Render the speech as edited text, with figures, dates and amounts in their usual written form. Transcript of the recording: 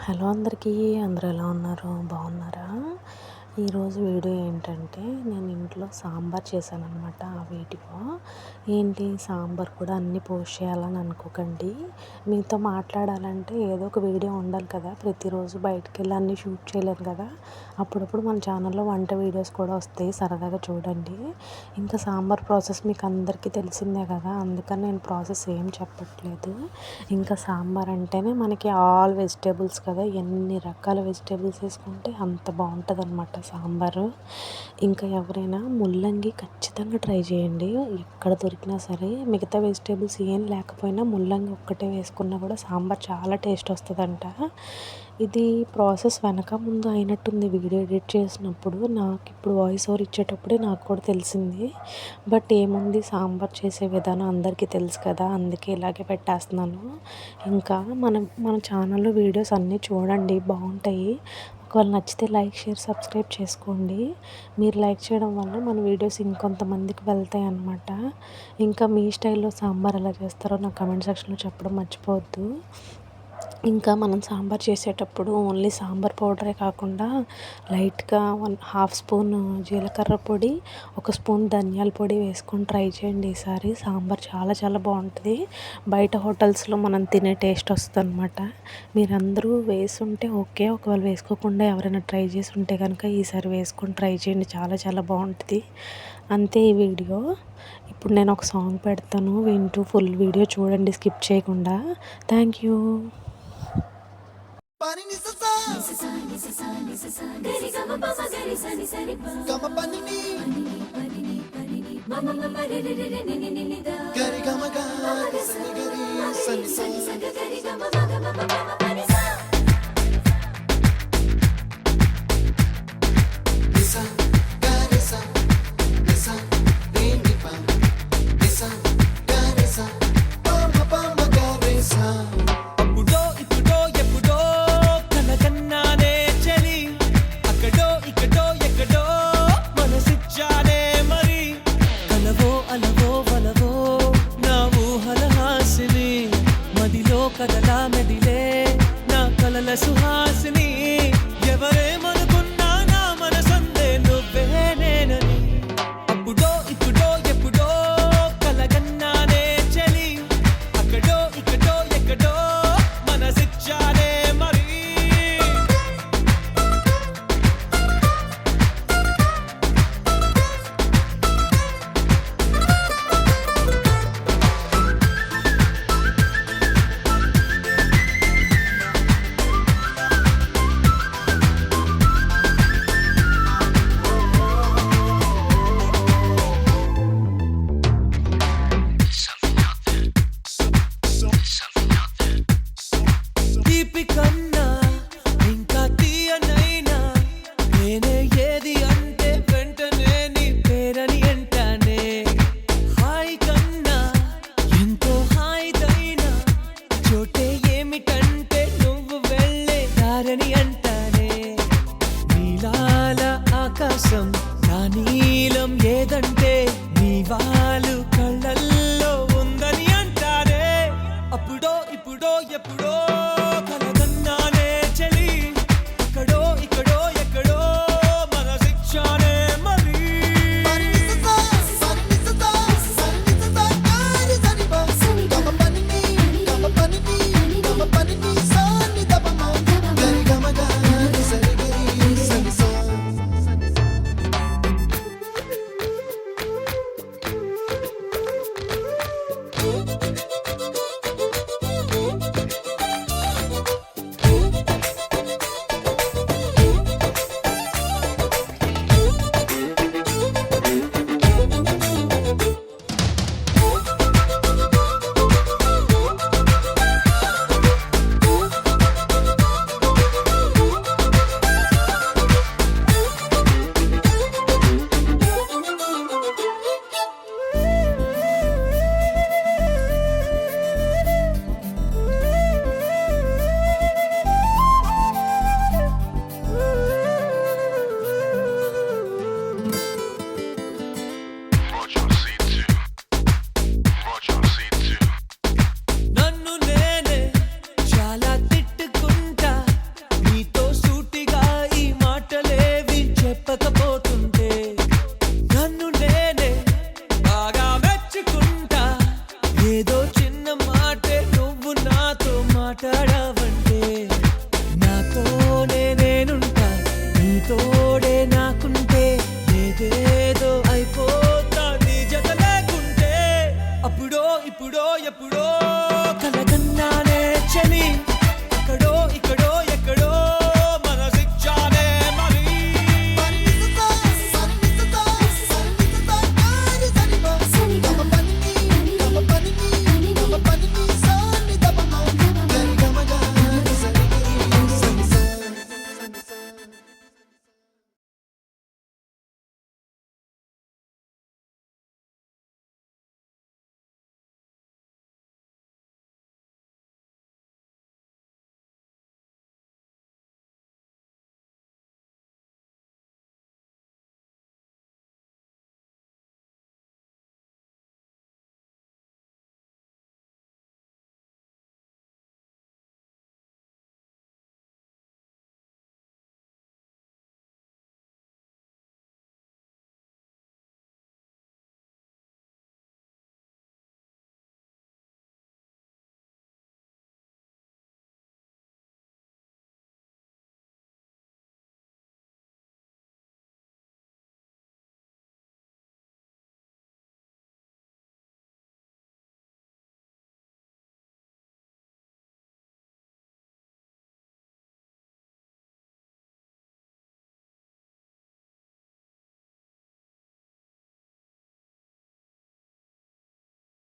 Hello అందరికీ, అందరూ ఎలా ఉన్నారు? బాగున్నారా? ఈరోజు వీడియో ఏంటంటే నేను ఇంట్లో సాంబార్ చేశాననమాట. ఆ వీడియో ఏంటి, సాంబార్ కూడా అన్నీ పోస్ట్ చేయాలని అనుకోకండి. మీతో మాట్లాడాలంటే ఏదో ఒక వీడియో ఉండాలి కదా. ప్రతిరోజు బయటికి వెళ్ళి అన్నీ షూట్ చేయలేను కదా. అప్పుడప్పుడు మన ఛానల్లో వంట వీడియోస్ కూడా వస్తాయి, సరదాగా చూడండి. ఇంకా సాంబార్ ప్రాసెస్ మీకు అందరికీ తెలిసిందే కదా, అందుకని నేను ప్రాసెస్ ఏం చెప్పట్లేదు. ఇంకా సాంబార్ అంటేనే మనకి ఆల్ వెజిటేబుల్స్ కదా, ఎన్ని రకాల వెజిటేబుల్స్ వేసుకుంటే అంత బాగుంటుంది అనమాట సాంబారు. ఇంకా ఎవరైనా ముల్లంగి ఖచ్చితంగా ట్రై చేయండి. ఎక్కడ దొరికినా సరే మిగతా వెజిటేబుల్స్ ఏం లేకపోయినా ముల్లంగి ఒక్కటే వేసుకున్నా కూడా సాంబార్ చాలా టేస్ట్ వస్తుందంట. ఇది ప్రాసెస్ వెనక ముందు అయినట్టుంది వీడియో ఎడిట్ చేసినప్పుడు. నాకు ఇప్పుడు వాయిస్ ఓవర్ ఇచ్చేటప్పుడే నాకు కూడా తెలిసింది. బట్ ఏముంది, సాంబార్ చేసే విధానం అందరికీ తెలుసు కదా, అందుకే ఇలాగే పెట్టేస్తున్నాను. ఇంకా మన ఛానల్లో వీడియోస్ అన్నీ చూడండి, బాగుంటాయి. ఒకవేళ నచ్చితే లైక్, షేర్, సబ్స్క్రైబ్ చేసుకోండి. మీరు లైక్ చేయడం వల్ల మన వీడియోస్ ఇంకొంతమందికి వెళ్తాయి అన్నమాట. ఇంకా మీ స్టైల్లో సాంబార్ ఎలా చేస్తారో నాకు కమెంట్ సెక్షన్లో చెప్పడం మర్చిపోవద్దు. ఇంకా మనం సాంబార్ చేసేటప్పుడు ఓన్లీ సాంబార్ పౌడరే కాకుండా లైట్గా హాఫ్ స్పూన్ జీలకర్ర పొడి, 1 స్పూన్ ధనియాల పొడి వేసుకొని ట్రై చేయండి. ఈసారి సాంబార్ చాలా చాలా బాగుంటుంది. బయట హోటల్స్లో మనం తినే టేస్ట్ వస్తుంది అనమాట. మీరందరూ వేసుంటే ఓకే, ఒకవేళ వేసుకోకుండా ఎవరైనా ట్రై చేసి ఉంటే కనుక ఈసారి వేసుకొని ట్రై చేయండి, చాలా చాలా బాగుంటుంది. అంతే ఈ వీడియో. ఇప్పుడు నేను ఒక సాంగ్ పెడతాను, వింటూ ఫుల్ వీడియో చూడండి స్కిప్ చేయకుండా. Thank you. కదలా మెదిలే నా కలల సుహాసిని, ఎవరేమనుకున్నా నా మనసందే నువ్వే నేనని. అప్పుడో ఇప్పుడో ఎప్పుడో కలగన్నానే చలి, అక్కడో ఇక్కడో ఎక్కడో మనసిచ్చానే మరి. కన్నా ఇంకా తీయనైనా నేనే ఏది అంటే వెంటనే నీ పేరని అంటానే. హాయ్ కన్నా ఎంతో హాయిదైనా చోటే ఏమిటంటే నువ్వు వెళ్ళే దారని అంటానే. నీలాల ఆకాశం నా నీలం ఏదంటే నీ వాళ్ళు కళ్ళల్లో ఉందని అంటానే. అప్పుడో ఇప్పుడో ఎప్పుడో నాతోనే నేనుంటా నీ తోడే నా